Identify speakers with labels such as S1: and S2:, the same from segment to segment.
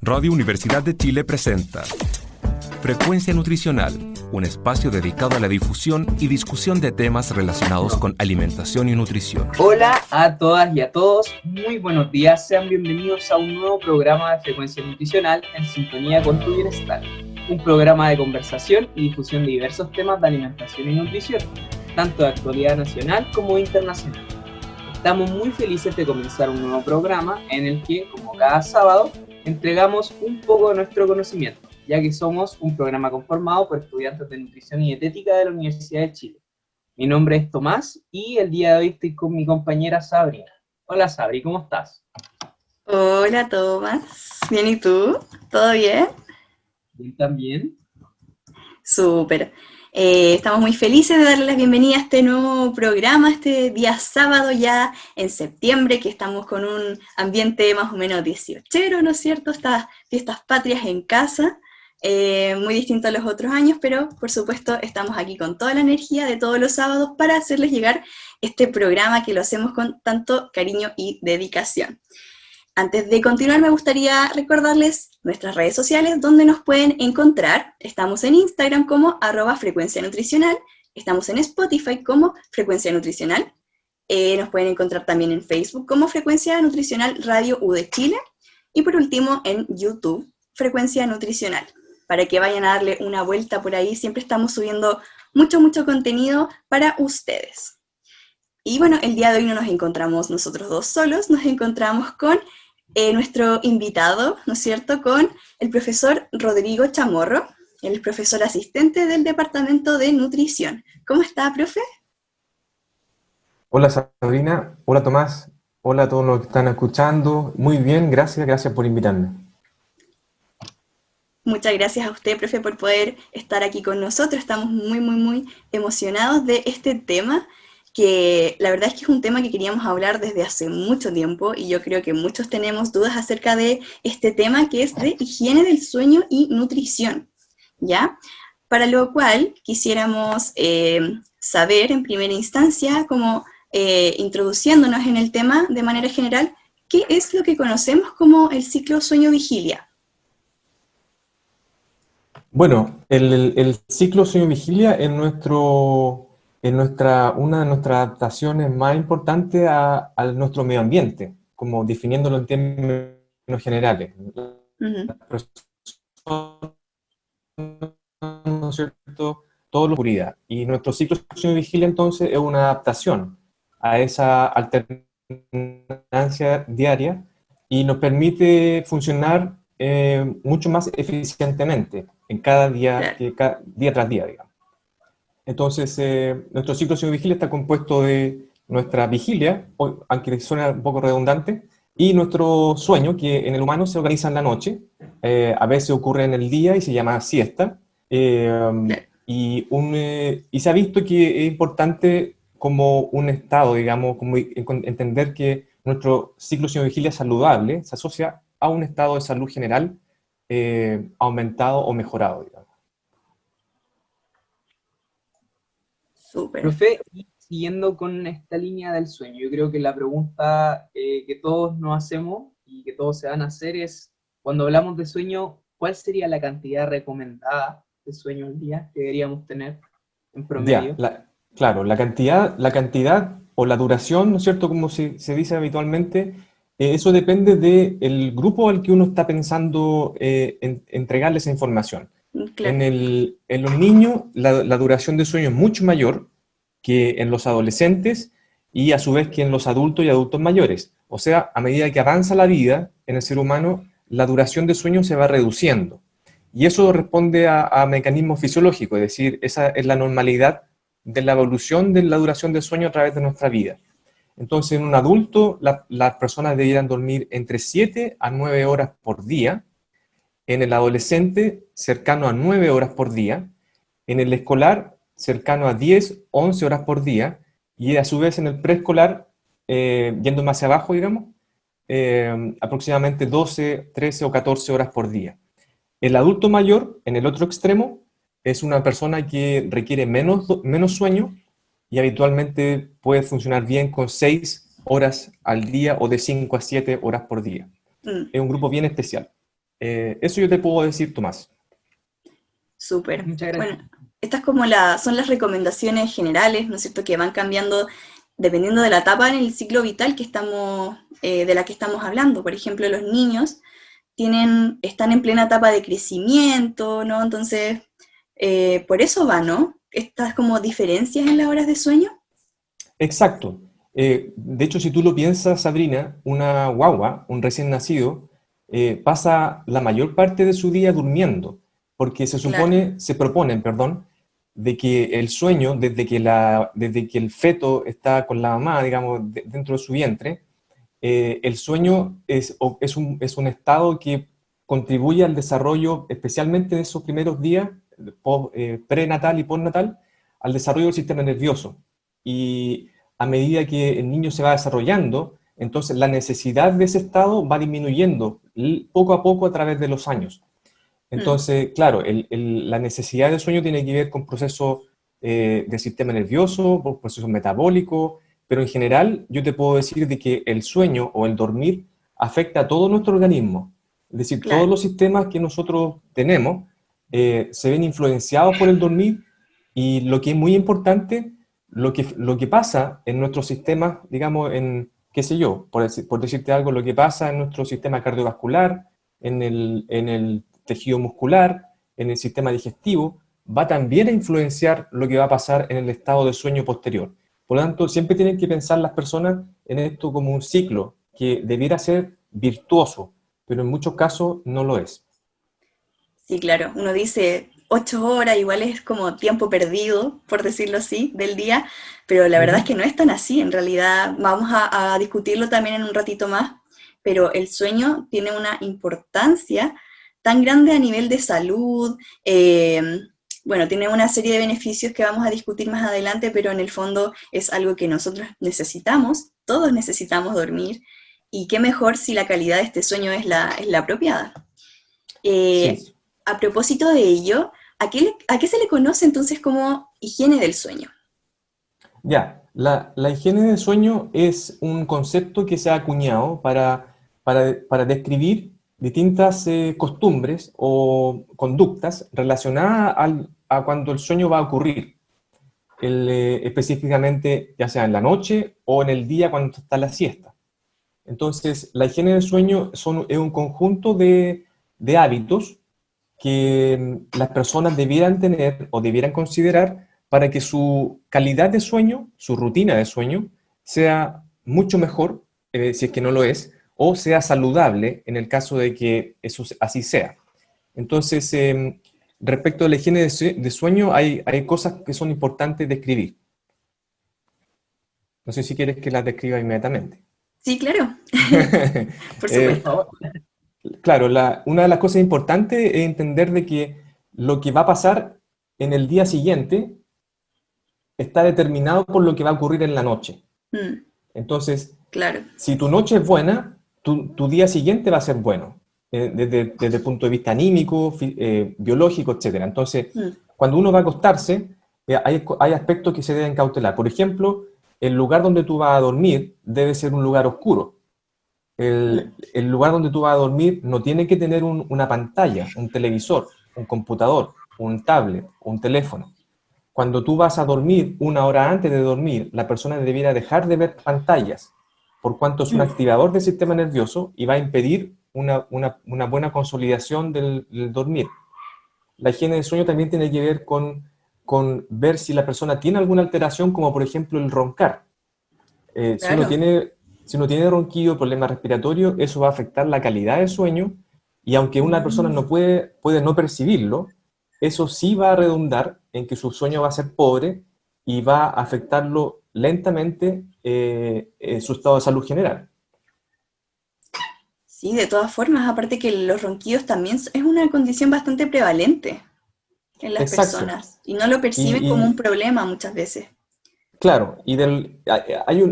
S1: Radio Universidad de Chile presenta Frecuencia Nutricional, un espacio dedicado a la difusión y discusión de temas relacionados con alimentación y nutrición.
S2: Hola a todas y a todos, muy buenos días, sean bienvenidos a un nuevo programa de Frecuencia Nutricional en sintonía con tu bienestar, un programa de conversación y difusión de diversos temas de alimentación y nutrición, tanto de actualidad nacional como internacional. Estamos muy felices de comenzar un nuevo programa en el que, como cada sábado, entregamos un poco de nuestro conocimiento, ya que somos un programa conformado por estudiantes de nutrición y dietética de la Universidad de Chile. Mi nombre es Tomás y el día de hoy estoy con mi compañera Sabrina. Hola Sabri, ¿cómo estás?
S3: Hola Tomás, ¿bien y tú? ¿Todo bien?
S2: Bien también.
S3: Súper. Estamos muy felices de darle la bienvenida a este nuevo programa, este día sábado ya en septiembre, que estamos con un ambiente más o menos 18ero, ¿no es cierto? Estas fiestas patrias en casa, muy distinto a los otros años, pero por supuesto estamos aquí con toda la energía de todos los sábados para hacerles llegar este programa que lo hacemos con tanto cariño y dedicación. Antes de continuar, me gustaría recordarles nuestras redes sociales donde nos pueden encontrar. Estamos en Instagram como @frecuencia nutricional, estamos en Spotify como Frecuencia Nutricional, nos pueden encontrar también en Facebook como Frecuencia Nutricional Radio U de Chile, y por último en YouTube, Frecuencia Nutricional, para que vayan a darle una vuelta por ahí. Siempre estamos subiendo mucho contenido para ustedes. Y bueno, el día de hoy no nos encontramos nosotros dos solos, nos encontramos con nuestro invitado, ¿no es cierto?, con el profesor Rodrigo Chamorro, él es profesor asistente del Departamento de Nutrición. ¿Cómo está, profe?
S4: Hola Sabrina, hola Tomás, hola a todos los que están escuchando. Muy bien, gracias por invitarme.
S3: Muchas gracias a usted, profe, por poder estar aquí con nosotros. Estamos muy emocionados de este tema, que la verdad es que es un tema que queríamos hablar desde hace mucho tiempo, y yo creo que muchos tenemos dudas acerca de este tema, que es de higiene del sueño y nutrición, ¿ya? Para lo cual quisiéramos saber en primera instancia, como introduciéndonos en el tema de manera general, ¿qué es lo que conocemos como el ciclo sueño-vigilia?
S4: Bueno, el ciclo sueño-vigilia es una de nuestras adaptaciones más importantes a nuestro medio ambiente, como definiéndolo en términos generales.
S3: Uh-huh.
S4: ¿No es cierto? Todo lo oscuridad. Y nuestro ciclo sueño-vigilia entonces es una adaptación a esa alternancia diaria y nos permite funcionar mucho más eficientemente en cada día, día tras día, digamos. Entonces, nuestro ciclo sueño-vigilia está compuesto de nuestra vigilia, aunque suena un poco redundante, y nuestro sueño, que en el humano se organiza en la noche, a veces ocurre en el día y se llama siesta, y se ha visto que es importante como un estado, digamos, como entender que nuestro ciclo sueño-vigilia saludable se asocia a un estado de salud general aumentado o mejorado, digamos.
S3: Súper.
S2: Profe, y siguiendo con esta línea del sueño, yo creo que la pregunta que todos nos hacemos y que todos se van a hacer es, cuando hablamos de sueño, ¿cuál sería la cantidad recomendada de sueño al día que deberíamos tener en promedio?
S4: Claro, la cantidad o la duración, ¿no es cierto?, como se dice habitualmente, eso depende del grupo al que uno está pensando entregarle esa información.
S3: Claro.
S4: En los niños, la duración de sueño es mucho mayor que en los adolescentes y a su vez que en los adultos y adultos mayores. O sea, a medida que avanza la vida en el ser humano, la duración de sueño se va reduciendo. Y eso responde a mecanismos fisiológicos, es decir, esa es la normalidad de la evolución de la duración del sueño a través de nuestra vida. Entonces, en un adulto, las personas deberían dormir entre 7 a 9 horas por día, en el adolescente, cercano a 9 horas por día, en el escolar, cercano a 10, 11 horas por día, y a su vez en el preescolar, yendo más hacia abajo, digamos, aproximadamente 12, 13 o 14 horas por día. El adulto mayor, en el otro extremo, es una persona que requiere menos sueño y habitualmente puede funcionar bien con 6 horas al día o de 5 a 7 horas por día. Es un grupo bien especial. Eso yo te puedo decir, Tomás.
S3: Súper.
S2: Muchas gracias.
S3: Bueno, estas como son las recomendaciones generales, ¿no es cierto?, que van cambiando dependiendo de la etapa en el ciclo vital que estamos, de la que estamos hablando. Por ejemplo, los niños están en plena etapa de crecimiento, ¿no? Entonces, por eso va, ¿no? Estas como diferencias en las horas de sueño.
S4: Exacto. De hecho, si tú lo piensas, Sabrina, una guagua, un recién nacido, pasa la mayor parte de su día durmiendo, porque se proponen, perdón, de que el sueño, desde que el feto está con la mamá, digamos, dentro de su vientre, el sueño es un estado que contribuye al desarrollo, especialmente en esos primeros días, prenatal y postnatal, al desarrollo del sistema nervioso. Y a medida que el niño se va desarrollando, entonces la necesidad de ese estado va disminuyendo poco a poco a través de los años. Entonces, claro, la necesidad de sueño tiene que ver con procesos del sistema nervioso, procesos metabólicos, pero en general yo te puedo decir de que el sueño o el dormir afecta a todo nuestro organismo. Es decir, todos los sistemas que nosotros tenemos se ven influenciados por el dormir, y lo que es muy importante, lo que pasa en nuestros sistemas, digamos, qué sé yo, por decirte algo, lo que pasa en nuestro sistema cardiovascular, en el tejido muscular, en el sistema digestivo, va también a influenciar lo que va a pasar en el estado de sueño posterior. Por lo tanto, siempre tienen que pensar las personas en esto como un ciclo que debiera ser virtuoso, pero en muchos casos no lo es.
S3: Sí, claro, uno dice 8 horas, igual es como tiempo perdido, por decirlo así, del día, pero la verdad es que no es tan así, en realidad vamos a discutirlo también en un ratito más, pero el sueño tiene una importancia tan grande a nivel de salud, bueno, tiene una serie de beneficios que vamos a discutir más adelante, pero en el fondo es algo que nosotros necesitamos, todos necesitamos dormir, y qué mejor si la calidad de este sueño es la apropiada.
S4: Sí.
S3: A propósito de ello, ¿a qué se le conoce entonces como higiene del sueño?
S4: Ya, la higiene del sueño es un concepto que se ha acuñado para describir distintas costumbres o conductas relacionadas a cuando el sueño va a ocurrir, específicamente ya sea en la noche o en el día cuando está la siesta. Entonces, la higiene del sueño es un conjunto de hábitos que las personas debieran tener o debieran considerar para que su calidad de sueño, su rutina de sueño, sea mucho mejor, si es que no lo es, o sea saludable en el caso de que eso así sea. Entonces, respecto a la higiene de sueño, hay cosas que son importantes describir. No sé si quieres que las describa inmediatamente.
S3: Sí, claro. Por supuesto.
S4: Claro, una de las cosas importantes es entender de que lo que va a pasar en el día siguiente está determinado por lo que va a ocurrir en la noche. Entonces,
S3: claro,
S4: si tu noche es buena, tu día siguiente va a ser bueno, desde el punto de vista anímico, biológico, etc. Entonces, cuando uno va a acostarse, hay aspectos que se deben cautelar. Por ejemplo, el lugar donde tú vas a dormir debe ser un lugar oscuro. El lugar donde tú vas a dormir no tiene que tener una pantalla, un televisor, un computador, un tablet, un teléfono. Cuando tú vas a dormir, una hora antes de dormir, la persona debiera dejar de ver pantallas, por cuanto es un activador del sistema nervioso y va a impedir una buena consolidación del dormir. La higiene del sueño también tiene que ver con ver si la persona tiene alguna alteración, como por ejemplo el roncar.
S3: claro.
S4: Si uno tiene ronquido, problema respiratorio, eso va a afectar la calidad del sueño, y aunque una persona no puede no percibirlo, eso sí va a redundar en que su sueño va a ser pobre y va a afectarlo lentamente su estado de salud general.
S3: Sí, de todas formas, aparte que los ronquidos también es una condición bastante prevalente en las personas, y no lo perciben como un problema muchas veces.
S4: Claro, y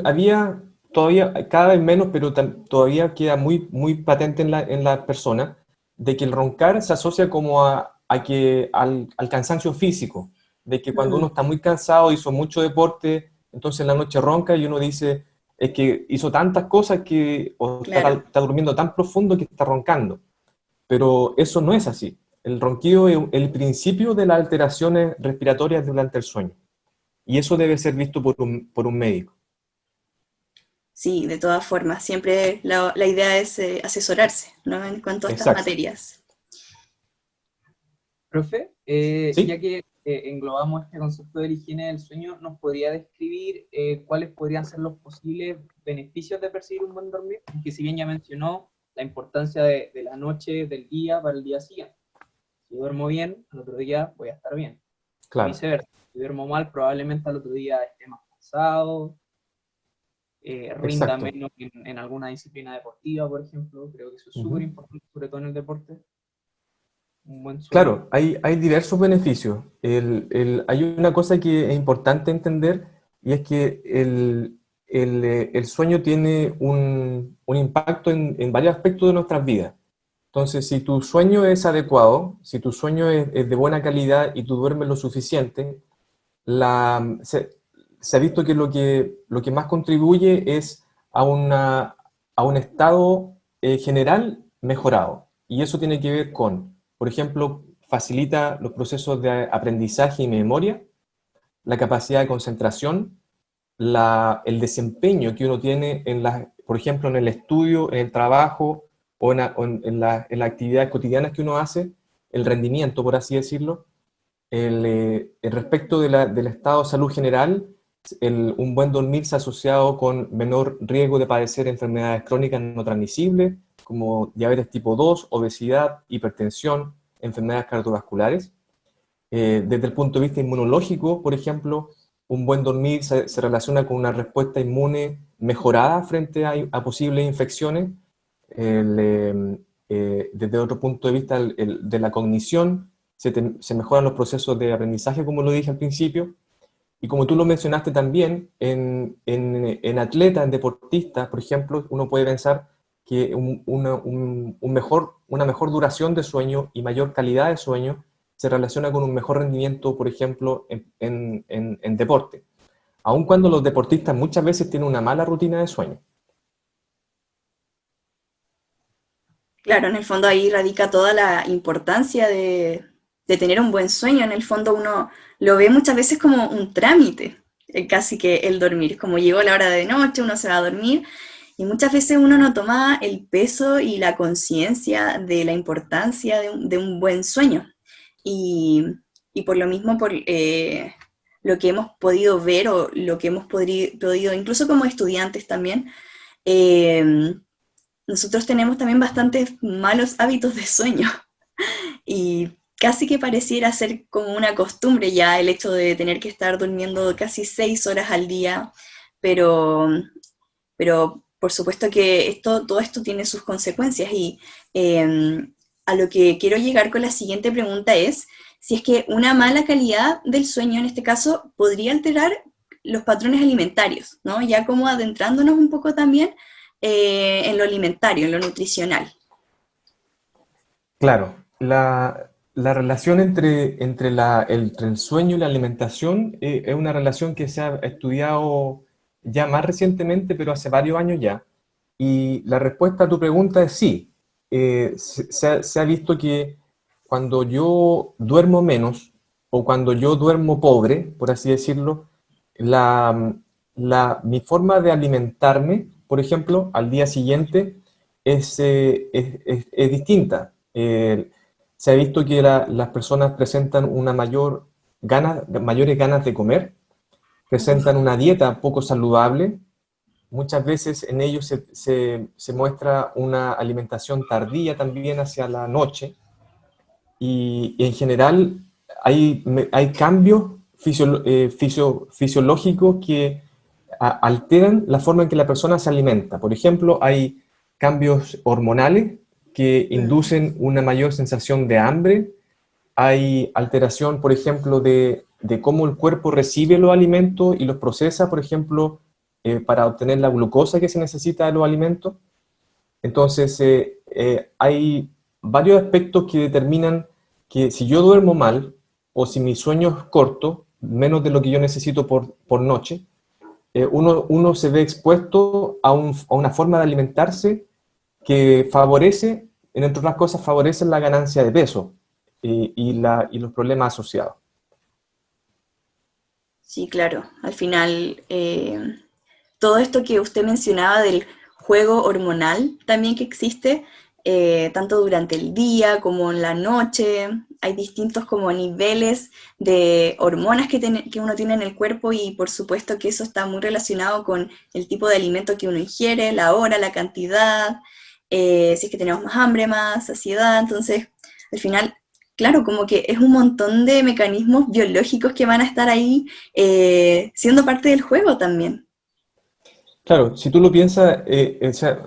S4: había todavía, cada vez menos, pero todavía queda muy, muy patente en la persona, de que el roncar se asocia como al cansancio físico, de que cuando uno está muy cansado, hizo mucho deporte, entonces en la noche ronca y uno dice, es que hizo tantas cosas o está durmiendo tan profundo que está roncando. pero eso no es así. El ronquido es el principio de las alteraciones respiratorias durante el sueño, y eso debe ser visto por un médico.
S3: Sí, de todas formas, siempre la idea es asesorarse, ¿no? En cuanto a estas
S4: Exacto.
S3: materias.
S2: Profe,
S4: ¿Sí?
S2: ya que englobamos este concepto de la higiene del sueño, ¿nos podría describir cuáles podrían ser los posibles beneficios de percibir un buen dormir? Que si bien ya mencionó la importancia de la noche, del día para el día siguiente. Si duermo bien, al otro día voy a estar bien. Y
S4: Claro.
S2: viceversa. Si duermo mal, probablemente al otro día esté más cansado, rinda
S4: Exacto.
S2: menos en alguna disciplina deportiva, por ejemplo. Creo que eso es súper
S4: Ujú.
S2: importante, sobre todo en el deporte. Un buen sueño.
S4: Claro, hay diversos beneficios. Hay una cosa que es importante entender, y es que el sueño tiene un impacto en varios aspectos de nuestras vidas. Entonces, si tu sueño es adecuado, si tu sueño es de buena calidad y tú duermes lo suficiente, se ha visto que lo que más contribuye es a un estado general mejorado. Y eso tiene que ver con, por ejemplo, facilita los procesos de aprendizaje y memoria, la capacidad de concentración, el desempeño que uno tiene, por ejemplo, en el estudio, en el trabajo o en las actividades cotidianas que uno hace, el rendimiento, por así decirlo. El respecto del estado de salud general, un buen dormir se ha asociado con menor riesgo de padecer enfermedades crónicas no transmisibles, como diabetes tipo 2, obesidad, hipertensión, enfermedades cardiovasculares. Desde el punto de vista inmunológico, por ejemplo, un buen dormir se relaciona con una respuesta inmune mejorada frente a posibles infecciones. Desde otro punto de vista de la cognición, se mejoran los procesos de aprendizaje, como lo dije al principio, y como tú lo mencionaste también, en atletas, en deportistas, por ejemplo, uno puede pensar que una mejor duración de sueño y mayor calidad de sueño se relaciona con un mejor rendimiento, por ejemplo, en deporte, aun cuando los deportistas muchas veces tienen una mala rutina de sueño.
S3: Claro, en el fondo ahí radica toda la importancia de tener un buen sueño. En el fondo uno lo ve muchas veces como un trámite, casi que el dormir. Como llegó la hora de noche, uno se va a dormir y muchas veces uno no toma el peso y la conciencia de la importancia de un buen sueño. Y, y por lo mismo, por lo que hemos podido ver o lo que hemos podido, incluso como estudiantes también, eh, nosotros tenemos también bastantes malos hábitos de sueño y casi que pareciera ser como una costumbre ya el hecho de tener que estar durmiendo casi 6 horas al día, pero, pero por supuesto que todo esto tiene sus consecuencias y a lo que quiero llegar con la siguiente pregunta es si es que una mala calidad del sueño en este caso podría alterar los patrones alimentarios, ¿no? Ya como adentrándonos un poco también en lo alimentario, en lo nutricional.
S4: Claro, la relación entre el sueño y la alimentación es una relación que se ha estudiado ya más recientemente, pero hace varios años ya. Y la respuesta a tu pregunta es sí. Se ha visto que cuando yo duermo menos o cuando yo duermo pobre, por así decirlo, mi forma de alimentarme, por ejemplo, al día siguiente es distinta. Se ha visto que las personas presentan mayores ganas de comer, presentan una dieta poco saludable. Muchas veces en ellos se muestra una alimentación tardía también hacia la noche, y en general hay cambios fisiológicos que alteran la forma en que la persona se alimenta. Por ejemplo, hay cambios hormonales que inducen una mayor sensación de hambre. Hay alteración, por ejemplo, de cómo el cuerpo recibe los alimentos y los procesa, por ejemplo, para obtener la glucosa que se necesita de los alimentos. Entonces, hay varios aspectos que determinan que si yo duermo mal o si mi sueño es corto, menos de lo que yo necesito por noche, uno se ve expuesto a una forma de alimentarse que favorece entre otras cosas, favorecen la ganancia de peso y los problemas asociados.
S3: Sí, claro. Al final, todo esto que usted mencionaba del juego hormonal también que existe, tanto durante el día como en la noche, hay distintos como niveles de hormonas que uno tiene en el cuerpo y por supuesto que eso está muy relacionado con el tipo de alimento que uno ingiere, la hora, la cantidad, si es que tenemos más hambre, más saciedad, entonces al final, claro, como que es un montón de mecanismos biológicos que van a estar ahí siendo parte del juego también.
S4: Claro, si tú lo piensas, o sea,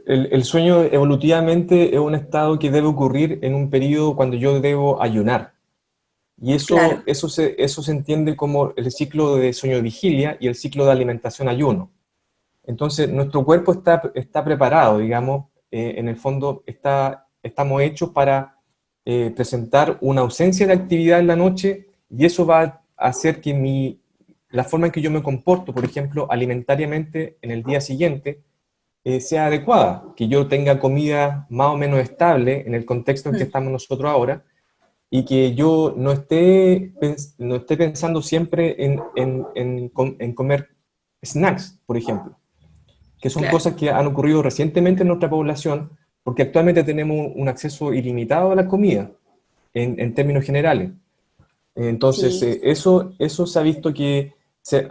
S4: el sueño evolutivamente es un estado que debe ocurrir en un periodo cuando yo debo ayunar. Y
S3: Claro.
S4: eso se entiende como el ciclo de sueño-vigilia y el ciclo de alimentación-ayuno. Entonces, nuestro cuerpo está preparado, digamos, en el fondo estamos hechos para presentar una ausencia de actividad en la noche y eso va a hacer que la forma en que yo me comporto, por ejemplo, alimentariamente en el día siguiente, sea adecuada, que yo tenga comida más o menos estable en el contexto en que
S3: Mm.
S4: estamos nosotros ahora y que yo no esté pensando siempre en comer snacks, por ejemplo, que son
S3: Claro.
S4: cosas que han ocurrido recientemente en nuestra población, porque actualmente tenemos un acceso ilimitado a la comida, en términos generales. Entonces,
S3: Sí,
S4: eso se ha visto que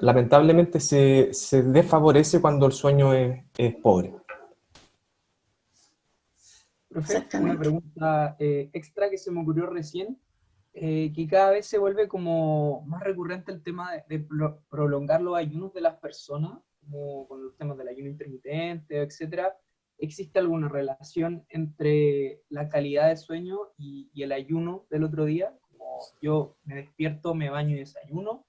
S4: lamentablemente se desfavorece cuando el sueño es pobre.
S2: Profe, una
S3: exactamente.
S2: pregunta extra que se me ocurrió recién, que cada vez se vuelve como más recurrente el tema de prolongar los ayunos de las personas, como con los temas del ayuno intermitente, etcétera. ¿Existe alguna relación entre la calidad de sueño y el ayuno del otro día? Como yo me despierto, me baño y desayuno,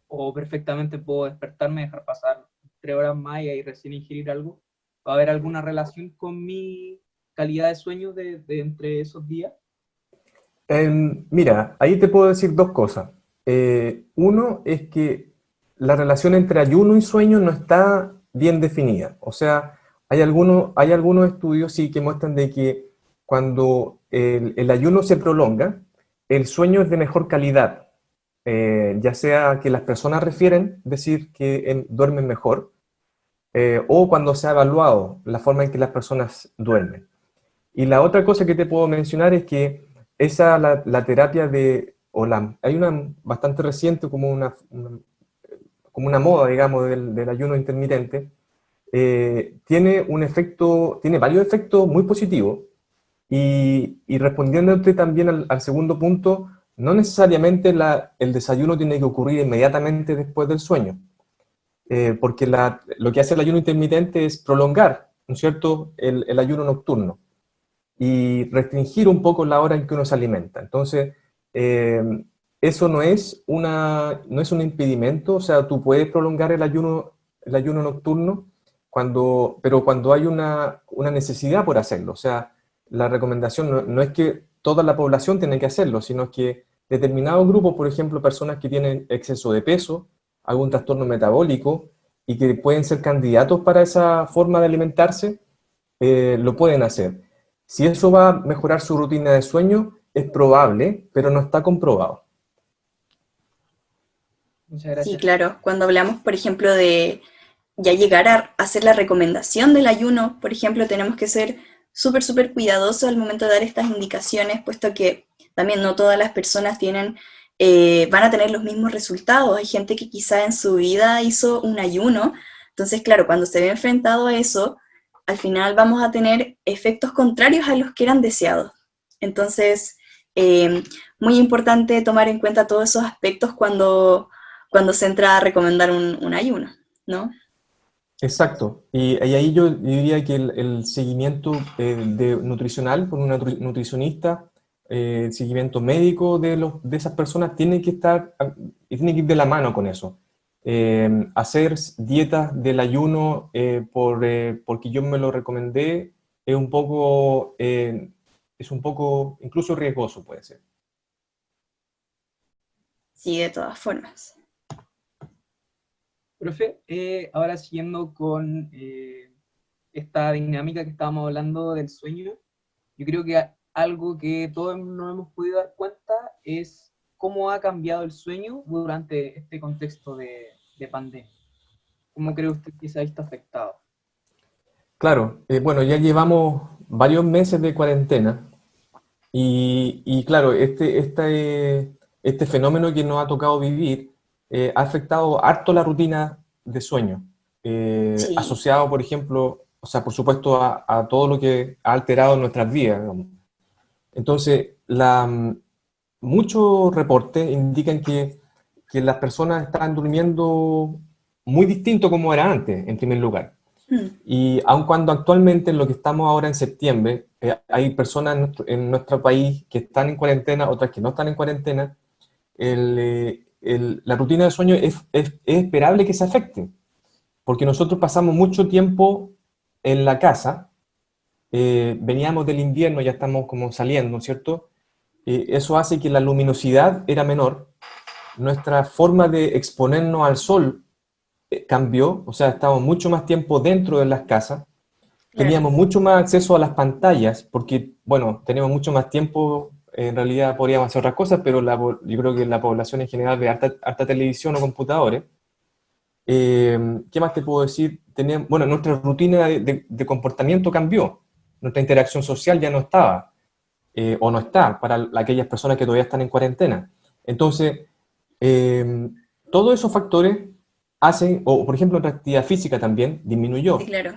S2: o perfectamente puedo despertarme, dejar pasar 3 horas más y ahí recién ingerir algo. ¿Va a haber alguna relación con mi calidad de sueño de entre esos días?
S4: Mira, ahí te puedo decir dos cosas. Uno es que la relación entre ayuno y sueño no está bien definida. O sea, hay algunos estudios sí que muestran de que cuando el ayuno se prolonga, el sueño es de mejor calidad. Ya sea que las personas refieren decir que duermen mejor, o cuando se ha evaluado la forma en que las personas duermen. Y la otra cosa que te puedo mencionar es que la terapia hay una bastante reciente como una moda, digamos, del ayuno intermitente, tiene varios efectos muy positivos y respondiéndote también al segundo punto, no necesariamente el desayuno tiene que ocurrir inmediatamente después del sueño, porque lo que hace el ayuno intermitente es prolongar, ¿no es cierto?, el ayuno nocturno y restringir un poco la hora en que uno se alimenta. Entonces, eh, eso no es un impedimento, o sea, tú puedes prolongar el ayuno nocturno, pero cuando hay una necesidad por hacerlo. O sea, la recomendación no es que toda la población tiene que hacerlo, sino que determinados grupos, por ejemplo, personas que tienen exceso de peso, algún trastorno metabólico y que pueden ser candidatos para esa forma de alimentarse, lo pueden hacer. Si eso va a mejorar su rutina de sueño, es probable, pero no está comprobado.
S2: Muchas
S3: Sí,
S2: gracias.
S3: claro. Cuando hablamos, por ejemplo, de ya llegar a hacer la recomendación del ayuno, por ejemplo, tenemos que ser súper, súper cuidadosos al momento de dar estas indicaciones, puesto que también no todas las personas van a tener los mismos resultados. Hay gente que quizá en su vida hizo un ayuno, entonces, claro, cuando se ve enfrentado a eso, al final vamos a tener efectos contrarios a los que eran deseados. Entonces, eh, muy importante tomar en cuenta todos esos aspectos cuando se entra a recomendar un ayuno, ¿no?
S4: Exacto. Y ahí yo diría que el seguimiento nutricional por una nutricionista, el seguimiento médico de esas personas tiene que tiene que ir de la mano con eso. Hacer dietas del ayuno porque yo me lo recomendé es un poco incluso riesgoso, puede ser.
S3: Sí, de todas formas.
S2: Profe, ahora siguiendo con esta dinámica que estábamos hablando del sueño, yo creo que algo que todos nos hemos podido dar cuenta es cómo ha cambiado el sueño durante este contexto de pandemia. ¿Cómo cree usted que se ha visto afectado?
S4: Claro, bueno, ya llevamos varios meses de cuarentena y claro, este fenómeno que nos ha tocado vivir ha afectado harto la rutina de sueño,
S3: Sí,
S4: asociado, por ejemplo, o sea, por supuesto, a todo lo que ha alterado nuestras vidas, digamos. Entonces, muchos reportes indican que las personas están durmiendo muy distinto como era antes, en primer lugar.
S3: mm,
S4: Y aun cuando actualmente en lo que estamos ahora en septiembre, hay personas en nuestro país que están en cuarentena, otras que no están en cuarentena, la rutina de sueño es esperable que se afecte, porque nosotros pasamos mucho tiempo en la casa, veníamos del invierno, ya estamos como saliendo, ¿cierto? Eso hace que la luminosidad era menor, nuestra forma de exponernos al sol cambió, o sea, estábamos mucho más tiempo dentro de las casas,
S3: claro.
S4: teníamos mucho más acceso a las pantallas, porque, bueno, teníamos mucho más tiempo, en realidad podríamos hacer otras cosas, pero yo creo que la población en general ve harta televisión o computadores. ¿Qué más te puedo decir? Bueno, nuestra rutina de comportamiento cambió, nuestra interacción social ya no estaba, o no está, para aquellas personas que todavía están en cuarentena. Entonces, eh, todos esos factores hacen, o por ejemplo, nuestra actividad física también
S3: Sí,
S4: disminuyó.
S3: claro.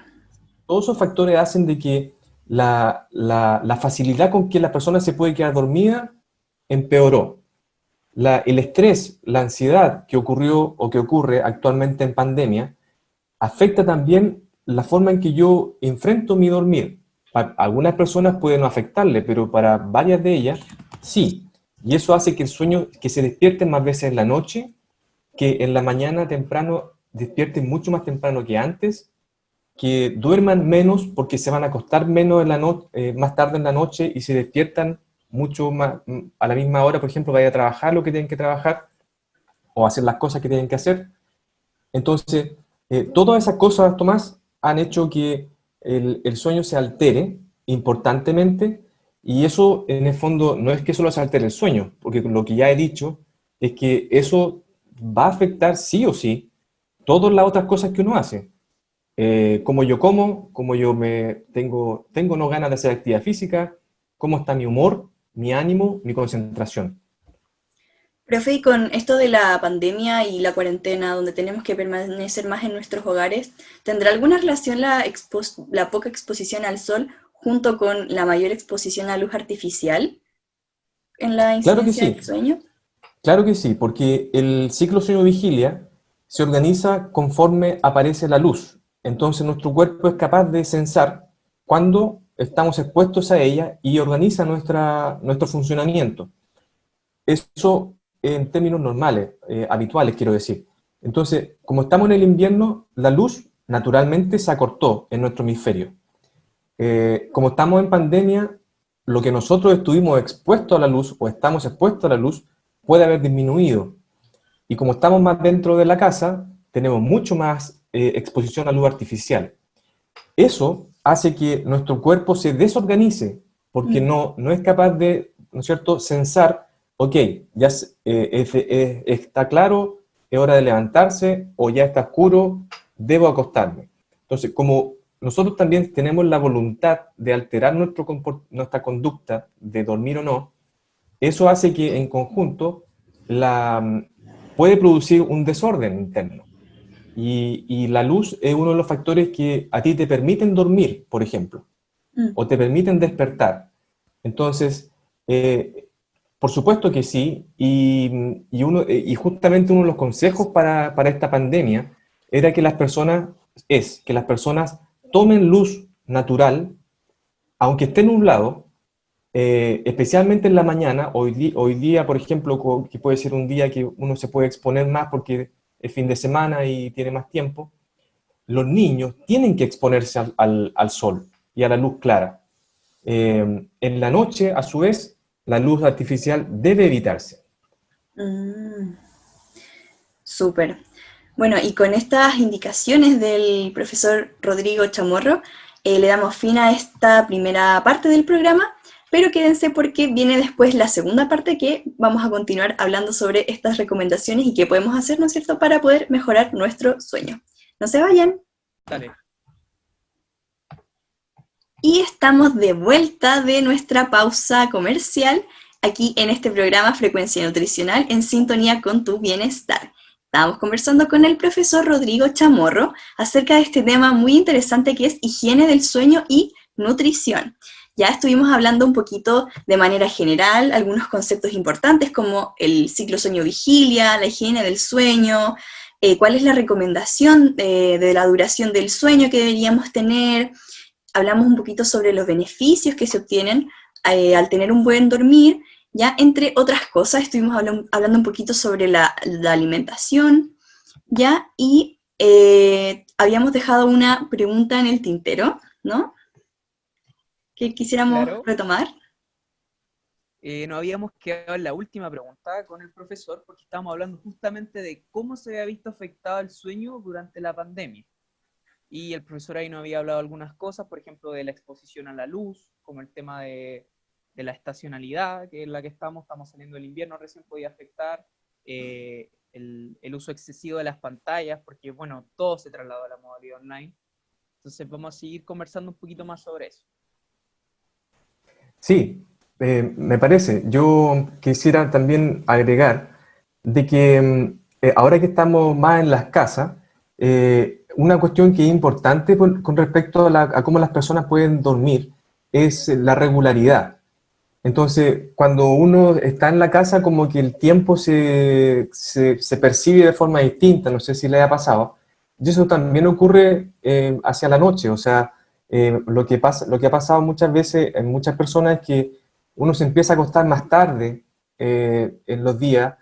S4: Todos esos factores hacen de que la facilidad con que la persona se puede quedar dormida empeoró. El estrés, la ansiedad que ocurrió o que ocurre actualmente en pandemia, afecta también la forma en que yo enfrento mi dormir. Para algunas personas puede no afectarle, pero para varias de ellas sí. Y eso hace que el sueño, que se despierten más veces en la noche, que en la mañana temprano despierten mucho más temprano que antes, que duerman menos porque se van a acostar menos en más tarde en la noche y se despiertan mucho más a la misma hora, por ejemplo, vaya a trabajar lo que tienen que trabajar o hacer las cosas que tienen que hacer. Entonces, todas esas cosas, Tomás, han hecho que el sueño se altere importantemente y eso, en el fondo, no es que solo se altere el sueño, porque lo que ya he dicho es que eso va a afectar sí o sí todas las otras cosas que uno hace. Como yo tengo no ganas de hacer actividad física, cómo está mi humor, mi ánimo, mi concentración.
S3: Profe, y con esto de la pandemia y la cuarentena, donde tenemos que permanecer más en nuestros hogares, ¿tendrá alguna relación la poca exposición al sol junto con la mayor exposición a luz artificial en la
S4: Claro que
S3: incidencia del
S4: sí,
S3: sueño?
S4: claro que sí, porque el ciclo sueño-vigilia se organiza conforme aparece la luz. Entonces nuestro cuerpo es capaz de sensar cuando estamos expuestos a ella y organiza nuestro funcionamiento. Eso en términos normales, habituales, quiero decir. Entonces, como estamos en el invierno, la luz naturalmente se acortó en nuestro hemisferio. Como estamos en pandemia, lo que nosotros estuvimos expuestos a la luz o estamos expuestos a la luz puede haber disminuido. Y como estamos más dentro de la casa, tenemos mucho más exposición a luz artificial. Eso hace que nuestro cuerpo se desorganice porque
S3: Mm,
S4: no es capaz de, ¿no es cierto?, sensar, ok, ya está claro, es hora de levantarse o ya está oscuro, debo acostarme. Entonces, como nosotros también tenemos la voluntad de alterar nuestra conducta de dormir o no, eso hace que en conjunto puede producir un desorden interno. Y la luz es uno de los factores que a ti te permiten dormir, por ejemplo,
S3: mm.
S4: o te permiten despertar. Entonces, por supuesto que sí, y justamente uno de los consejos para esta pandemia era que las personas tomen luz natural, aunque esté nublado, especialmente en la mañana. Hoy día, por ejemplo, que puede ser un día que uno se puede exponer más porque es fin de semana y tiene más tiempo, los niños tienen que exponerse al sol y a la luz clara. En la noche, a su vez, la luz artificial debe evitarse.
S3: Mm, súper. Bueno, y con estas indicaciones del profesor Rodrigo Chamorro, le damos fin a esta primera parte del programa, pero quédense porque viene después la segunda parte que vamos a continuar hablando sobre estas recomendaciones y qué podemos hacer, ¿no es cierto?, para poder mejorar nuestro sueño. No se vayan.
S2: Dale.
S3: Y estamos de vuelta de nuestra pausa comercial aquí en este programa Frecuencia Nutricional en sintonía con tu bienestar. Estábamos conversando con el profesor Rodrigo Chamorro acerca de este tema muy interesante que es higiene del sueño y nutrición. Ya estuvimos hablando un poquito de manera general, algunos conceptos importantes como el ciclo sueño-vigilia, la higiene del sueño, cuál es la recomendación de la duración del sueño que deberíamos tener. Hablamos un poquito sobre los beneficios que se obtienen al tener un buen dormir, ya entre otras cosas. Estuvimos hablando un poquito sobre la alimentación, ya, y habíamos dejado una pregunta en el tintero, ¿no?, que quisiéramos retomar.
S2: Nos habíamos quedado en la última pregunta con el profesor porque estábamos hablando justamente de cómo se había visto afectado el sueño durante la pandemia. Y el profesor ahí nos había hablado algunas cosas, por ejemplo, de la exposición a la luz, como el tema de la estacionalidad, que es la que estamos saliendo del invierno, recién podía afectar, el uso excesivo de las pantallas, porque, bueno, todo se trasladó a la modalidad online. Entonces vamos a seguir conversando un poquito más sobre eso.
S4: Sí, me parece. Yo quisiera también agregar de que ahora que estamos más en las casas, una cuestión que es importante con respecto a cómo las personas pueden dormir es la regularidad. Entonces, cuando uno está en la casa, como que el tiempo se percibe de forma distinta, no sé si le ha pasado, y eso también ocurre hacia la noche. O sea, lo que ha pasado muchas veces en muchas personas es que uno se empieza a acostar más tarde en los días,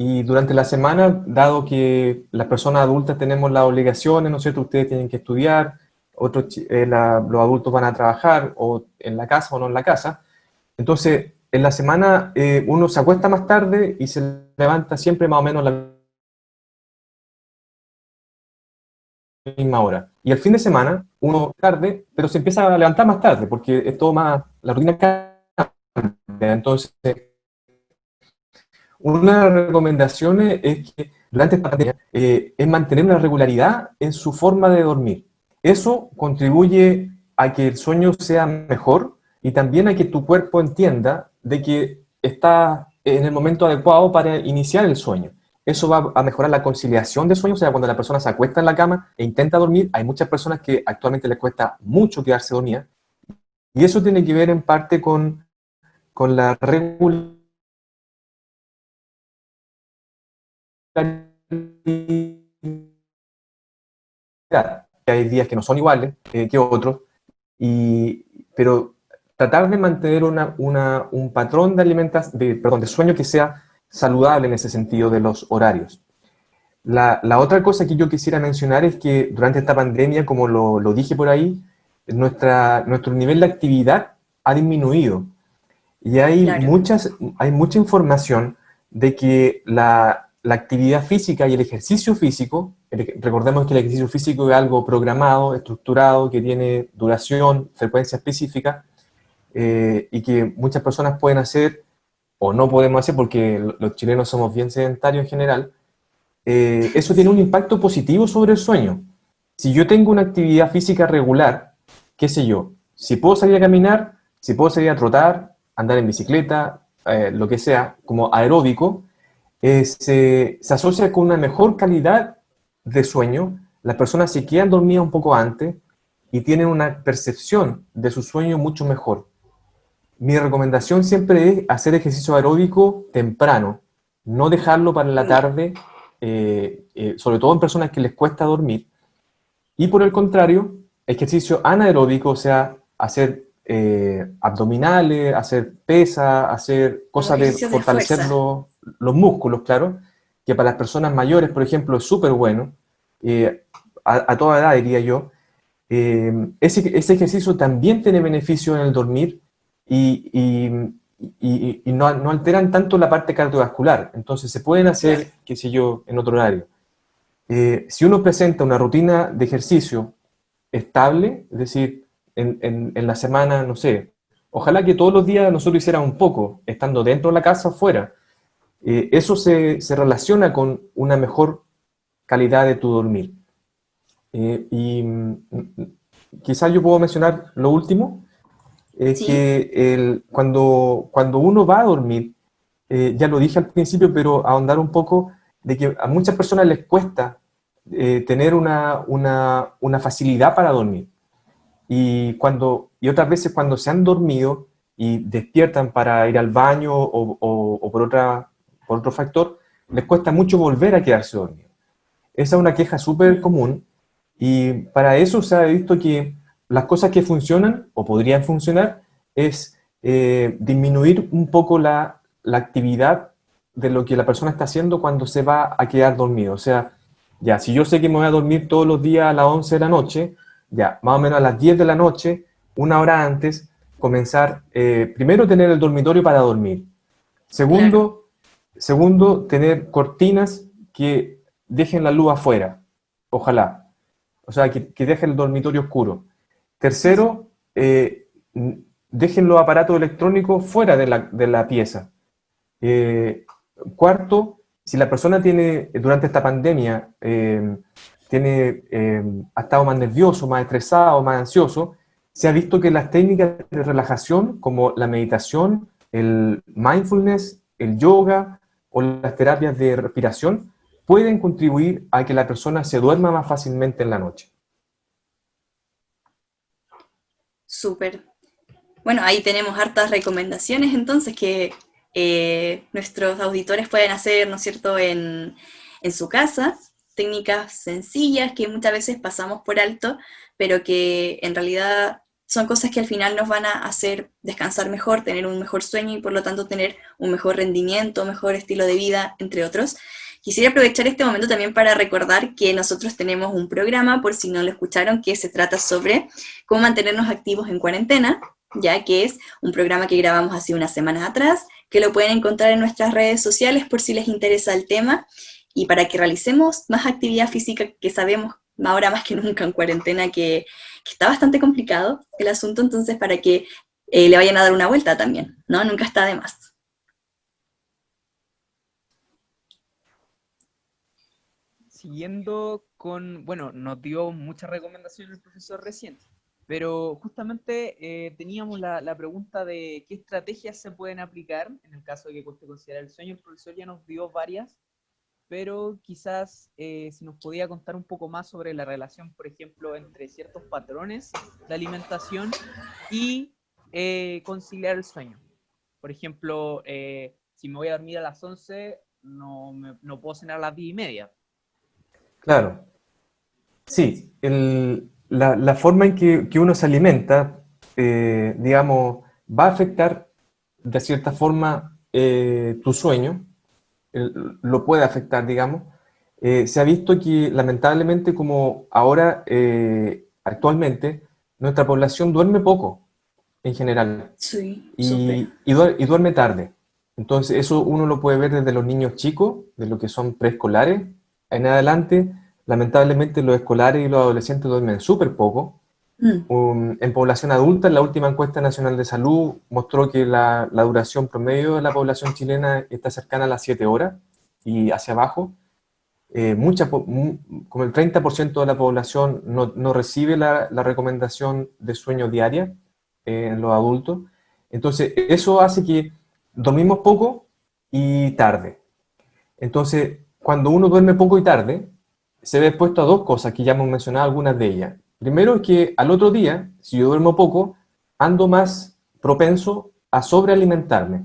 S4: y durante la semana, dado que las personas adultas tenemos las obligaciones, ¿no es cierto? Ustedes tienen que estudiar, los adultos van a trabajar, o en la casa o no en la casa. Entonces, en la semana uno se acuesta más tarde y se levanta siempre más o menos a la misma hora. Y el fin de semana, uno tarde, pero se empieza a levantar más tarde, porque es todo más, la rutina cambia. Entonces, una de las recomendaciones es que durante esta pandemia es mantener una regularidad en su forma de dormir. Eso contribuye a que el sueño sea mejor y también a que tu cuerpo entienda de que está en el momento adecuado para iniciar el sueño. Eso va a mejorar la conciliación de sueño. O sea, cuando la persona se acuesta en la cama e intenta dormir, hay muchas personas que actualmente les cuesta mucho quedarse dormidas, y eso tiene que ver en parte con la regularidad. Hay días que no son iguales que otros, pero tratar de mantener un patrón de sueño que sea saludable en ese sentido de los horarios. La otra cosa que yo quisiera mencionar es que durante esta pandemia, como lo dije por ahí, nuestro nivel de actividad ha disminuido. Y hay,
S3: Claro.
S4: hay mucha información de que la actividad física y el ejercicio físico, recordemos que el ejercicio físico es algo programado, estructurado, que tiene duración, frecuencia específica, y que muchas personas pueden hacer o no podemos hacer porque los chilenos somos bien sedentarios en general. Eso tiene un impacto positivo sobre el sueño. Si yo tengo una actividad física regular, qué sé yo, si puedo salir a caminar, si puedo salir a trotar, andar en bicicleta, lo que sea, como aeróbico, se asocia con una mejor calidad de sueño. Las personas se quedan dormidas un poco antes y tienen una percepción de su sueño mucho mejor. Mi recomendación siempre es hacer ejercicio aeróbico temprano, no dejarlo para la tarde, sobre todo en personas que les cuesta dormir. Y por el contrario, ejercicio anaeróbico, o sea, hacer abdominales, hacer pesas, hacer cosas de
S3: Ejercicios de
S4: fortalecer
S3: fuerza.
S4: los músculos, claro, que para las personas mayores, por ejemplo, es súper bueno, a toda edad diría yo. Ese ejercicio también tiene beneficio en el dormir y no alteran tanto la parte cardiovascular. Entonces se pueden hacer,
S3: Claro.
S4: qué sé yo, en otro horario. Si uno presenta una rutina de ejercicio estable, es decir, en la semana, no sé, ojalá que todos los días nosotros hiciéramos un poco, estando dentro de la casa o fuera. Eso se relaciona con una mejor calidad de tu dormir. Quizás yo puedo mencionar lo último, es
S3: Sí.
S4: que cuando uno va a dormir, ya lo dije al principio, pero ahondar un poco, de que a muchas personas les cuesta tener una facilidad para dormir. Y otras veces cuando se han dormido y despiertan para ir al baño o por otro factor, les cuesta mucho volver a quedarse dormidos. Esa es una queja súper común, y para eso se ha visto que las cosas que funcionan o podrían funcionar es disminuir un poco la actividad de lo que la persona está haciendo cuando se va a quedar dormido. O sea, ya, si yo sé que me voy a dormir todos los días a las 11 de la noche, ya, más o menos a las 10 de la noche, una hora antes, comenzar, primero tener el dormitorio para dormir. Segundo, tener cortinas que dejen la luz afuera, ojalá. O sea, que dejen el dormitorio oscuro. Tercero, dejen los aparatos electrónicos fuera de la pieza. Cuarto, si la persona tiene, durante esta pandemia, ha estado más nervioso, más estresado, más ansioso, se ha visto que las técnicas de relajación, como la meditación, el mindfulness, el yoga o las terapias de respiración, pueden contribuir a que la persona se duerma más fácilmente en la noche.
S3: Súper. Bueno, ahí tenemos hartas recomendaciones entonces que nuestros auditores pueden hacer, ¿no es cierto?, en su casa, técnicas sencillas que muchas veces pasamos por alto, pero que en realidad son cosas que al final nos van a hacer descansar mejor, tener un mejor sueño y por lo tanto tener un mejor rendimiento, mejor estilo de vida, entre otros. Quisiera aprovechar este momento también para recordar que nosotros tenemos un programa, por si no lo escucharon, que se trata sobre cómo mantenernos activos en cuarentena, ya que es un programa que grabamos hace unas semanas atrás, que lo pueden encontrar en nuestras redes sociales por si les interesa el tema, y para que realicemos más actividad física, que sabemos ahora más que nunca en cuarentena que está bastante complicado el asunto, entonces para que le vayan a dar una vuelta también, ¿no? Nunca está de más.
S2: Siguiendo con, bueno, nos dio muchas recomendaciones el profesor recién, pero justamente teníamos la pregunta de qué estrategias se pueden aplicar en el caso de que cueste considerar el sueño. El profesor ya nos dio varias, pero quizás si nos podía contar un poco más sobre la relación, por ejemplo, entre ciertos patrones de alimentación y conciliar el sueño. Por ejemplo, si me voy a dormir a las 11, no puedo cenar a las 10:30.
S4: Claro. Sí, la forma en que uno se alimenta, digamos, va a afectar de cierta forma tu sueño, lo puede afectar, digamos. Se ha visto que lamentablemente como ahora, actualmente, nuestra población duerme poco en general
S3: Sí, súper.
S4: y duerme tarde. Entonces eso uno lo puede ver desde los niños chicos, de lo que son preescolares, en adelante. Lamentablemente los escolares y los adolescentes duermen súper poco. En población adulta, la última encuesta nacional de salud mostró que la duración promedio de la población chilena está cercana a las 7 horas y hacia abajo. Como el 30% de la población no recibe la recomendación de sueño diaria en los adultos. Entonces eso hace que dormimos poco y tarde. Entonces, cuando uno duerme poco y tarde, se ve expuesto a dos cosas que ya hemos mencionado algunas de ellas. Primero es que al otro día, si yo duermo poco, ando más propenso a sobrealimentarme.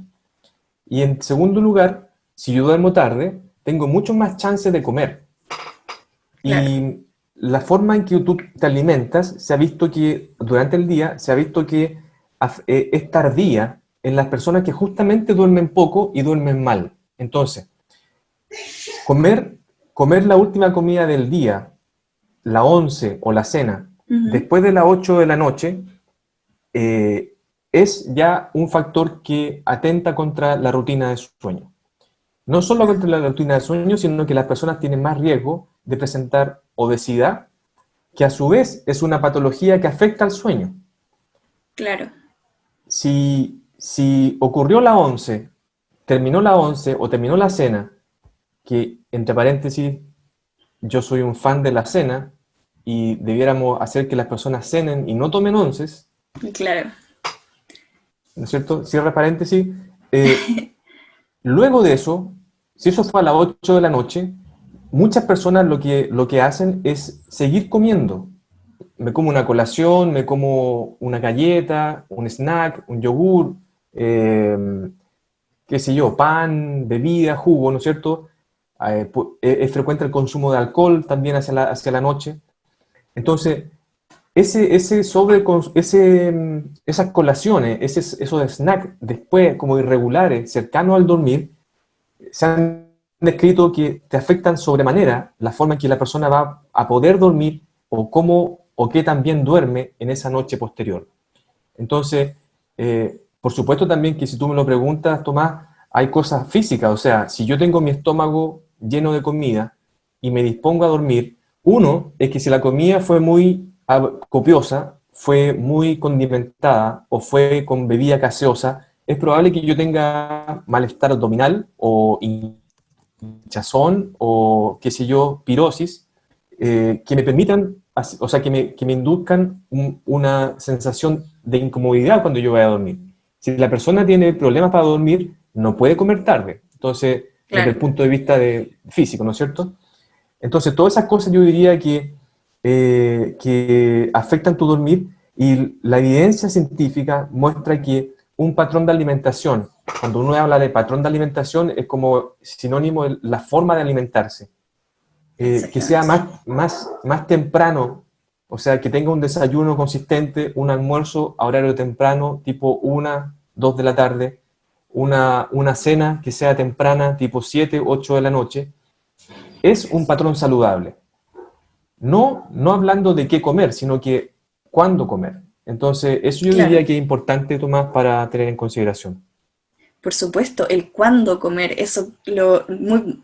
S4: Y en segundo lugar, si yo duermo tarde, tengo mucho más chances de comer.
S3: Claro.
S4: Y la forma en que tú te alimentas, se ha visto que durante el día, se ha visto que es tardía en las personas que justamente duermen poco y duermen mal. Entonces, comer la última comida del día, la 11 o la cena, después de las 8 de la noche, es ya un factor que atenta contra la rutina de sueño. No solo contra la rutina de sueño, sino que las personas tienen más riesgo de presentar obesidad, que a su vez es una patología que afecta al sueño.
S3: Claro,
S4: Si ocurrió la 11, terminó la 11 o terminó la cena, que entre paréntesis, yo soy un fan de la cena y debiéramos hacer que las personas cenen y no tomen onces,
S3: claro,
S4: ¿no es cierto? Cierra paréntesis. Luego de eso, si eso fue a las 8 de la noche, muchas personas lo que hacen es seguir comiendo. Me como una colación, me como una galleta, un snack, un yogur, qué sé yo, pan, bebida, jugo, ¿no es cierto? Es frecuente el consumo de alcohol también hacia la noche. Entonces, esas colaciones, esos snacks después como irregulares, cercanos al dormir, se han descrito que te afectan sobremanera la forma en que la persona va a poder dormir o cómo o qué también duerme en esa noche posterior. Entonces, por supuesto también que si tú me lo preguntas, Tomás, hay cosas físicas, o sea, si yo tengo mi estómago lleno de comida y me dispongo a dormir, uno es que si la comida fue muy copiosa, fue muy condimentada o fue con bebida gaseosa, es probable que yo tenga malestar abdominal o hinchazón o, qué sé yo, pirosis, que me permitan, o sea, que me induzcan una sensación de incomodidad cuando yo vaya a dormir. Si la persona tiene problemas para dormir, no puede comer tarde. Entonces, desde el
S3: claro.
S4: punto de vista físico, ¿no es cierto? Entonces, todas esas cosas yo diría que afectan tu dormir y la evidencia científica muestra que un patrón de alimentación, cuando uno habla de patrón de alimentación, es como sinónimo de la forma de alimentarse. Que sea
S3: Exactamente.
S4: más temprano, o sea, que tenga un desayuno consistente, un almuerzo a horario temprano, tipo 1, 2 de la tarde, una cena que sea temprana, tipo 7, 8 de la noche, es un patrón saludable. No hablando de qué comer, sino que cuándo comer. Entonces, eso yo
S3: Claro,
S4: diría que es importante, Tomás, para tener en consideración.
S3: por supuesto, el cuándo comer, eso lo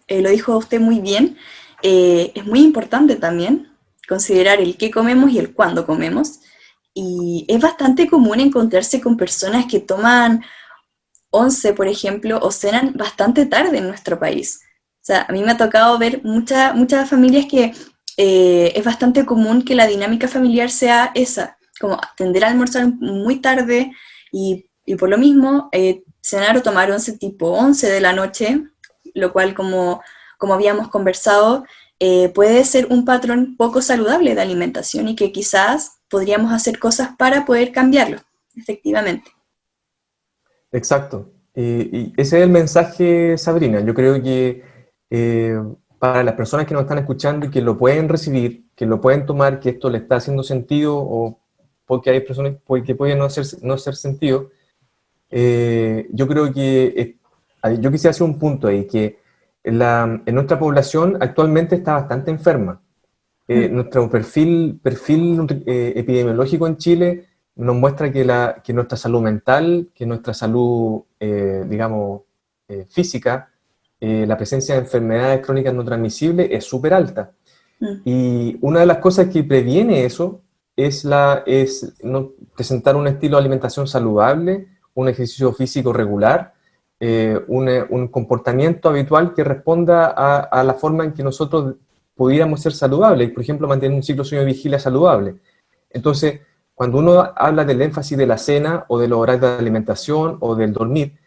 S3: dijo usted muy bien. Es muy importante también considerar el qué comemos y el cuándo comemos. Y es bastante común encontrarse con personas que toman once, por ejemplo, o cenan bastante tarde en nuestro país. O sea, a mí me ha tocado ver muchas familias que es bastante común que la dinámica familiar sea esa, como tender a almorzar muy tarde y por lo mismo cenar o tomar once tipo 11 de la noche, lo cual como habíamos conversado, puede ser un patrón poco saludable de alimentación y que quizás podríamos hacer cosas para poder cambiarlo, efectivamente.
S4: Exacto. Y ese es el mensaje, Sabrina. Yo creo que eh, para las personas que nos están escuchando y que lo pueden recibir, que lo pueden tomar, que esto le está haciendo sentido, o porque hay personas que pueden no hacer sentido, yo creo que yo quisiera hacer un punto ahí, que en nuestra población actualmente está bastante enferma.
S3: Mm.
S4: Nuestro perfil epidemiológico en Chile nos muestra que nuestra salud mental, que nuestra salud, digamos, física, la presencia de enfermedades crónicas no transmisibles es súper alta.
S3: Mm.
S4: Y una de las cosas que previene eso es presentar un estilo de alimentación saludable, un ejercicio físico regular, un comportamiento habitual que responda a la forma en que nosotros pudiéramos ser saludables, por ejemplo, mantener un ciclo sueño-vigilia saludable. Entonces, cuando uno habla del énfasis de la cena o de los horarios de alimentación o del dormir,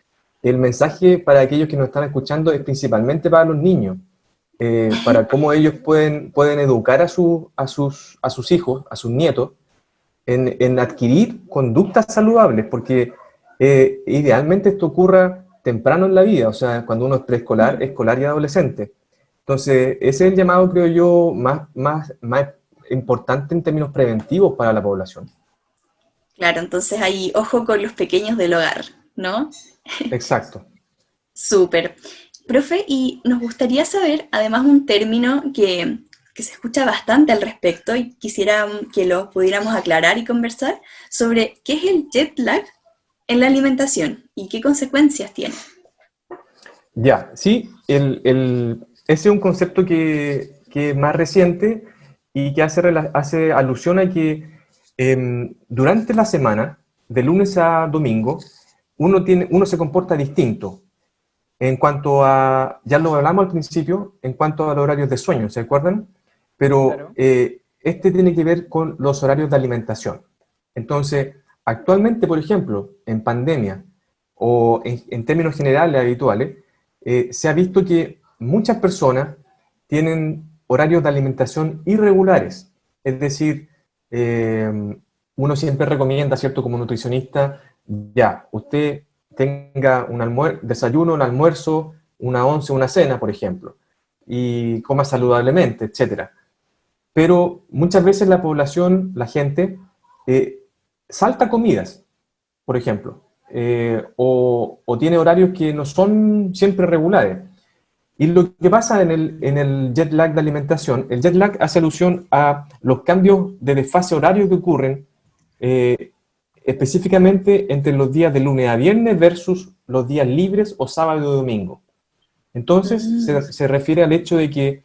S4: el mensaje para aquellos que nos están escuchando es principalmente para los niños, para cómo ellos pueden educar a sus hijos, a sus nietos, en adquirir conductas saludables, porque idealmente esto ocurra temprano en la vida, o sea, cuando uno es preescolar,
S3: Mm.
S4: escolar y adolescente. Entonces, ese es el llamado, creo yo, más importante en términos preventivos para la población.
S3: Claro, entonces ahí ojo con los pequeños del hogar, ¿no?
S4: Exacto.
S3: Súper. Profe, y nos gustaría saber, además, un término que se escucha bastante al respecto y quisiera que lo pudiéramos aclarar y conversar sobre qué es el jet lag en la alimentación y qué consecuencias tiene.
S4: Ya, sí, ese es un concepto que es más reciente y que hace alusión a que durante la semana de lunes a domingo, uno se comporta distinto en cuanto a, ya lo hablamos al principio, en cuanto a los horarios de sueño, ¿se acuerdan? Pero
S2: Claro.
S4: este tiene que ver con los horarios de alimentación. Entonces, actualmente, por ejemplo, en pandemia o en términos generales habituales, se ha visto que muchas personas tienen horarios de alimentación irregulares. Es decir, uno siempre recomienda, ¿cierto? Como nutricionista, ya, usted tenga un desayuno, un almuerzo, una once, una cena, por ejemplo, y coma saludablemente, etc. Pero muchas veces la población, la gente, salta comidas, por ejemplo, o tiene horarios que no son siempre regulares. Y lo que pasa en el jet lag de alimentación, el jet lag hace alusión a los cambios de desfase horario que ocurren específicamente entre los días de lunes a viernes versus los días libres o sábado y domingo. Entonces, se refiere al hecho de que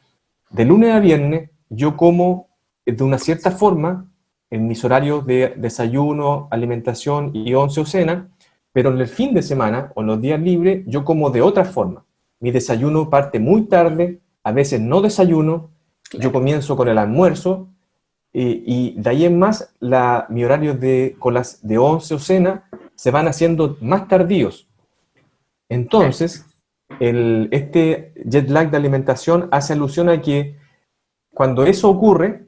S4: de lunes a viernes yo como de una cierta forma en mis horarios de desayuno, alimentación y once o cena, pero en el fin de semana o en los días libres yo como de otra forma. Mi desayuno parte muy tarde, a veces no desayuno,
S3: Claro.
S4: yo comienzo con el almuerzo y de ahí en más mi horario de once o cena se van haciendo más tardíos. Entonces, este jet lag de alimentación hace alusión a que cuando eso ocurre,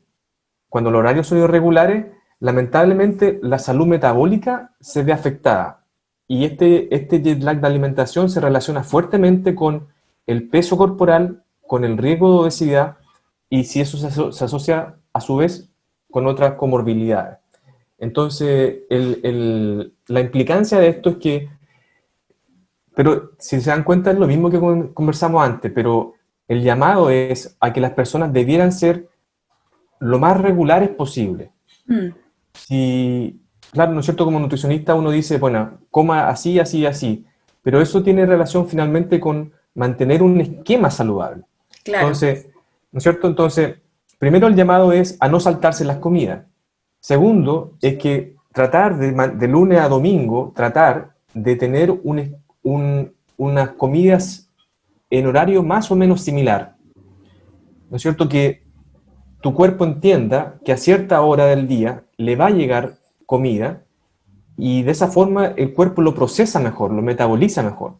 S4: cuando los horarios son irregulares, lamentablemente la salud metabólica se ve afectada. Y este jet lag de alimentación se relaciona fuertemente con el peso corporal, con el riesgo de obesidad, y si eso se asocia a su vez con otras comorbilidades. Entonces, la implicancia de esto es que, pero si se dan cuenta es lo mismo que conversamos antes, pero el llamado es a que las personas debieran ser lo más regulares posible. Si, claro, ¿no es cierto? Como nutricionista uno dice, bueno, coma así, así, así, pero eso tiene relación finalmente con mantener un esquema saludable.
S3: Claro.
S4: Entonces, ¿no es cierto? Entonces, primero el llamado es a no saltarse las comidas. Segundo, es que tratar de lunes a domingo, tratar de tener unas comidas en horario más o menos similar. ¿No es cierto? Que tu cuerpo entienda que a cierta hora del día le va a llegar comida y de esa forma el cuerpo lo procesa mejor, lo metaboliza mejor.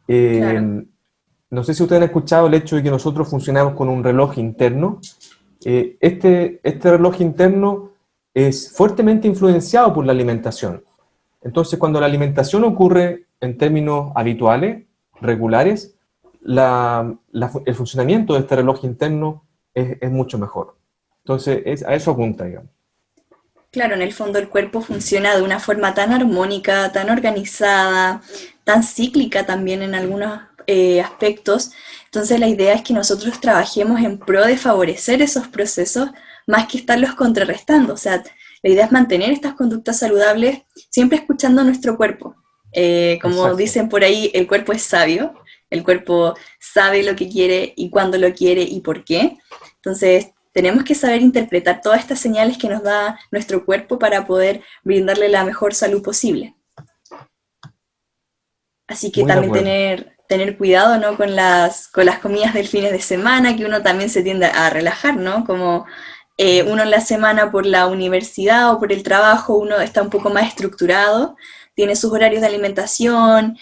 S3: Claro.
S4: No sé si ustedes han escuchado el hecho de que nosotros funcionamos con un reloj interno. Este reloj interno es fuertemente influenciado por la alimentación. Entonces, cuando la alimentación ocurre en términos habituales, regulares, el funcionamiento de este reloj interno es mucho mejor. Entonces, a eso apunta, digamos.
S3: Claro, en el fondo el cuerpo funciona de una forma tan armónica, tan organizada, tan cíclica también en algunos aspectos. Entonces la idea es que nosotros trabajemos en pro de favorecer esos procesos más que estarlos contrarrestando. O sea, la idea es mantener estas conductas saludables siempre escuchando a nuestro cuerpo. Como
S4: Exacto.
S3: dicen por ahí, el cuerpo es sabio, el cuerpo sabe lo que quiere y cuándo lo quiere y por qué. Entonces, tenemos que saber interpretar todas estas señales que nos da nuestro cuerpo para poder brindarle la mejor salud posible. Así que
S4: Muy de
S3: también
S4: acuerdo.
S3: tener cuidado, ¿no? con las comidas del fines de semana, que uno también se tiende a relajar, ¿no? Como uno en la semana por la universidad o por el trabajo, uno está un poco más estructurado, tiene sus horarios de alimentación,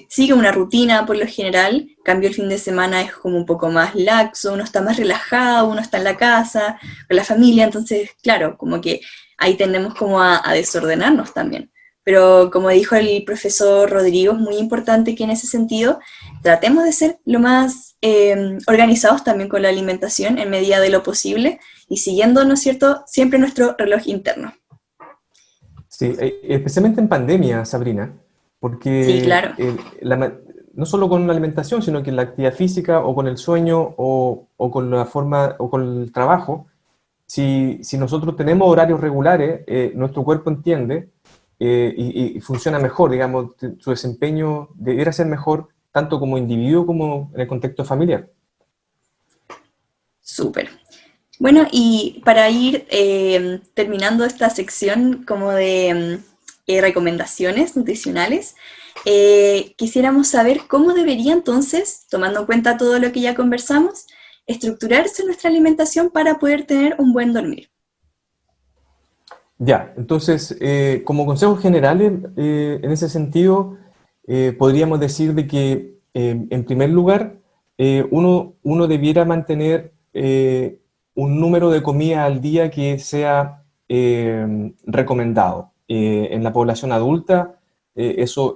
S3: sigue una rutina por lo general, cambio el fin de semana es como un poco más laxo, uno está más relajado, uno está en la casa, con la familia, entonces, claro, como que ahí tendemos como a desordenarnos también. Pero como dijo el profesor Rodrigo, es muy importante que en ese sentido tratemos de ser lo más organizados también con la alimentación en medida de lo posible y siguiendo, ¿no es cierto?, siempre nuestro reloj interno.
S4: Sí, especialmente en pandemia, Sabrina,
S3: Sí,
S4: porque
S3: claro.
S4: no solo con la alimentación, sino que la actividad física o con el sueño o con la forma o con el trabajo, si nosotros tenemos horarios regulares, nuestro cuerpo entiende y funciona mejor, digamos, su desempeño debiera ser mejor tanto como individuo como en el contexto familiar.
S3: Súper. Bueno, y para ir terminando esta sección como de recomendaciones nutricionales, quisiéramos saber cómo debería entonces, tomando en cuenta todo lo que ya conversamos, estructurarse nuestra alimentación para poder tener un buen dormir.
S4: Ya, entonces, como consejos generales, en ese sentido, podríamos decir de que, en primer lugar, uno debiera mantener un número de comida al día que sea recomendado. En la población adulta, eso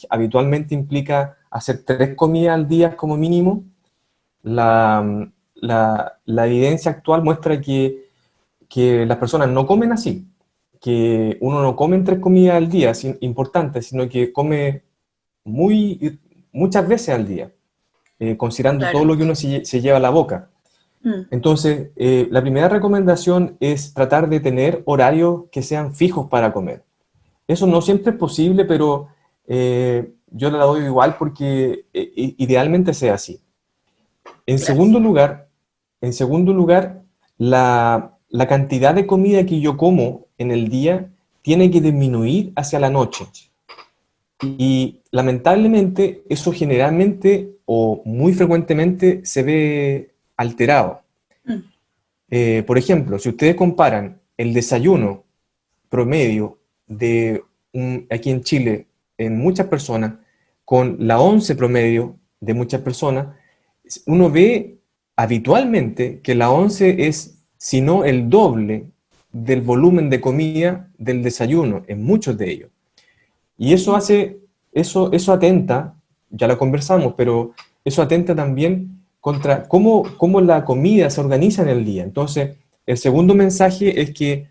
S4: habitualmente implica hacer 3 comidas al día como mínimo. La evidencia actual muestra que las personas no comen así, que uno no come 3 comidas al día, importantes, sino que come muchas veces al día, considerando todo
S3: Claro.
S4: lo que uno se lleva a la boca.
S3: Mm,
S4: Entonces, la primera recomendación es tratar de tener horarios que sean fijos para comer. Eso no siempre es posible, pero yo la doy igual porque idealmente sea así. En
S3: claro.
S4: segundo lugar, la cantidad de comida que yo como en el día tiene que disminuir hacia la noche. Y lamentablemente eso generalmente o muy frecuentemente se ve alterado.
S3: Mm,
S4: Por ejemplo, si ustedes comparan el desayuno promedio aquí en Chile en muchas personas con la once promedio de muchas personas, uno ve habitualmente que la once es, si no el doble del volumen de comida del desayuno en muchos de ellos. Y eso atenta, ya lo conversamos, pero eso atenta también contra cómo la comida se organiza en el día. Entonces, el segundo mensaje es que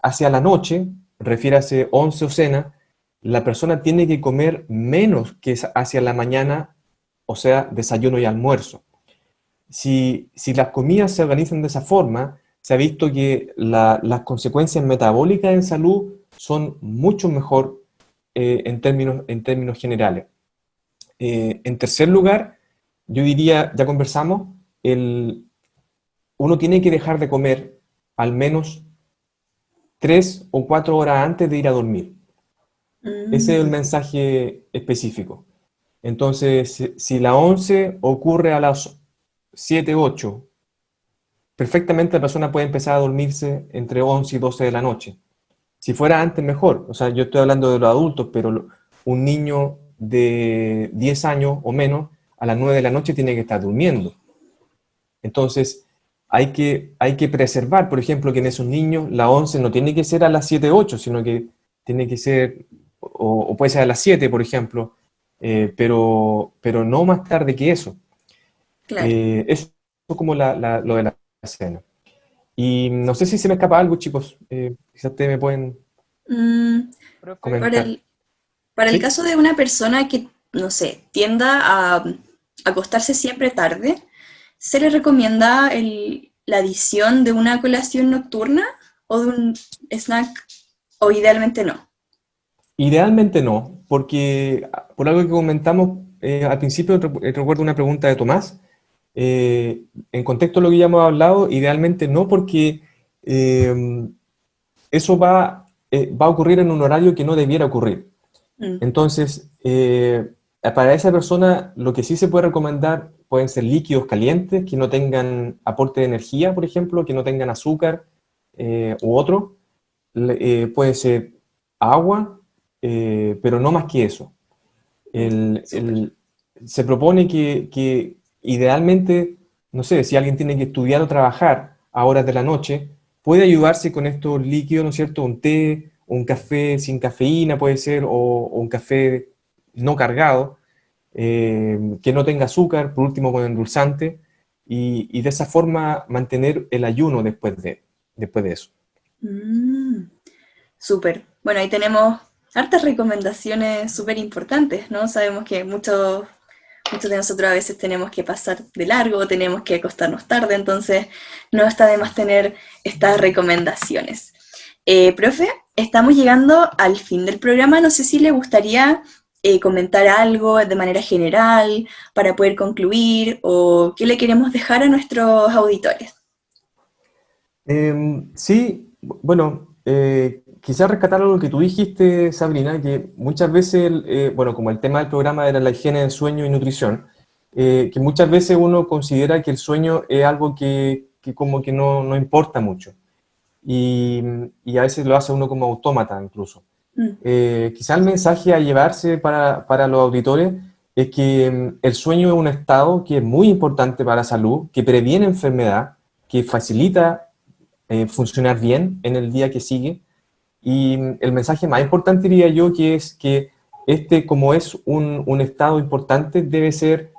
S4: hacia la noche, refiérase 11 o cena, la persona tiene que comer menos que hacia la mañana, o sea, desayuno y almuerzo. Si las comidas se organizan de esa forma, se ha visto que las consecuencias metabólicas en salud son mucho mejor en términos generales. En tercer lugar, yo diría, ya conversamos, uno tiene que dejar de comer al menos 3 o 4 horas antes de ir a dormir. Ese es el
S3: mm,
S4: mensaje específico. Entonces, si la 11 ocurre a las 7, 8, perfectamente la persona puede empezar a dormirse entre 11 y 12 de la noche. Si fuera antes, mejor. O sea, yo estoy hablando de los adultos, pero un niño de 10 años o menos, a las 9 de la noche tiene que estar durmiendo. Entonces, hay que preservar, por ejemplo, que en esos niños la 11 no tiene que ser a las 7, 8, sino que tiene que ser, o puede ser a las 7, por ejemplo, pero no más tarde que eso.
S3: claro.
S4: Eso es como lo de la cena. Y no sé si se me escapa algo, chicos. Quizás ustedes me pueden
S3: Mm,
S2: Profe,
S3: para
S4: comentar.
S3: para el
S4: ¿Sí?
S3: caso de una persona que, no sé, tienda a acostarse siempre tarde, ¿se le recomienda la adición de una colación nocturna o de un snack? O idealmente no.
S4: Idealmente no, porque por algo que comentamos al principio, recuerdo una pregunta de Tomás. En contexto de lo que ya hemos hablado, idealmente no, porque eh, eso va a ocurrir en un horario que no debiera ocurrir.
S3: Mm,
S4: Entonces, para esa persona, lo que sí se puede recomendar pueden ser líquidos calientes que no tengan aporte de energía, por ejemplo, que no tengan azúcar u otro. Puede ser agua, pero no más que eso.
S3: súper.
S4: Se propone que idealmente, no sé, si alguien tiene que estudiar o trabajar a horas de la noche, puede ayudarse con estos líquidos, ¿no es cierto? Un té, un café sin cafeína puede ser, o un café no cargado, que no tenga azúcar, por último con endulzante, y de esa forma mantener el ayuno después de eso.
S3: Mm, súper. Bueno, ahí tenemos hartas recomendaciones súper importantes, ¿no? Sabemos que muchos de nosotros a veces tenemos que pasar de largo, tenemos que acostarnos tarde, entonces no está de más tener estas recomendaciones. Profe, estamos llegando al fin del programa, no sé si le gustaría comentar algo de manera general para poder concluir, o qué le queremos dejar a nuestros auditores.
S4: Sí, bueno, quizás rescatar algo que tú dijiste, Sabrina, que muchas veces, bueno, como el tema del programa era la higiene del sueño y nutrición, que muchas veces uno considera que el sueño es algo que como que no importa mucho, y, y a veces lo hace uno como autómata incluso. Quizá el mensaje a llevarse para los auditores es que el sueño es un estado que es muy importante para la salud, que previene enfermedad, que facilita funcionar bien en el día que sigue. Y el mensaje más importante, diría yo, que es que como es un estado importante, debe ser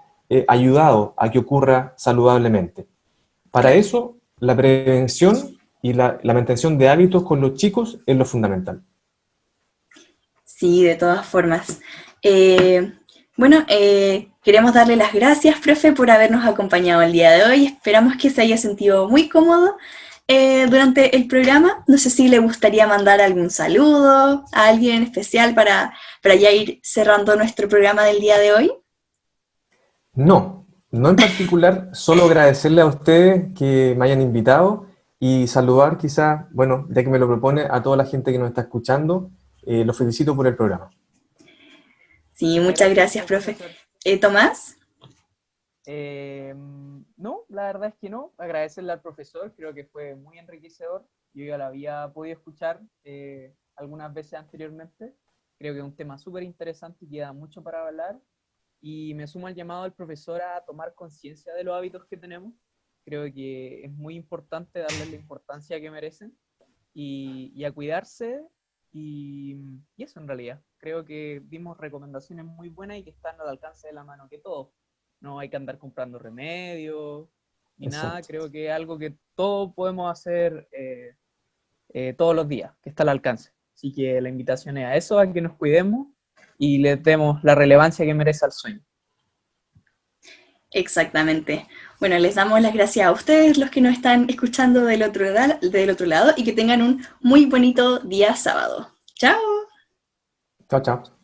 S4: ayudado a que ocurra saludablemente. Para eso, la prevención y la mantención de hábitos con los chicos es lo fundamental.
S3: Sí, de todas formas. Queremos darle las gracias, profe, por habernos acompañado el día de hoy. Esperamos que se haya sentido muy cómodo durante el programa. No sé si le gustaría mandar algún saludo a alguien en especial para ya ir cerrando nuestro programa del día de hoy.
S4: No en particular, solo agradecerle a ustedes que me hayan invitado y saludar quizás, bueno, ya que me lo propone, a toda la gente que nos está escuchando. Los felicito por el programa.
S3: Sí, muchas gracias, profe. ¿Tomás?
S2: No, la verdad es que no. Agradecerle al profesor, creo que fue muy enriquecedor. Yo ya lo había podido escuchar algunas veces anteriormente. Creo que es un tema súper interesante y queda mucho para hablar. Y me sumo al llamado del profesor a tomar conciencia de los hábitos que tenemos. Creo que es muy importante darles la importancia que merecen y a cuidarse. Y eso en realidad. Creo que dimos recomendaciones muy buenas y que están al alcance de la mano que todos. No hay que andar comprando remedios ni nada.
S4: Exacto.
S2: Creo que es algo que todos podemos hacer todos los días, que está al alcance. Así que la invitación es a eso, a que nos cuidemos y le demos la relevancia que merece al sueño.
S3: Exactamente. Bueno, les damos las gracias a ustedes, los que nos están escuchando del otro lado, y que tengan un muy bonito día sábado. ¡Chao!
S4: Chao, chao.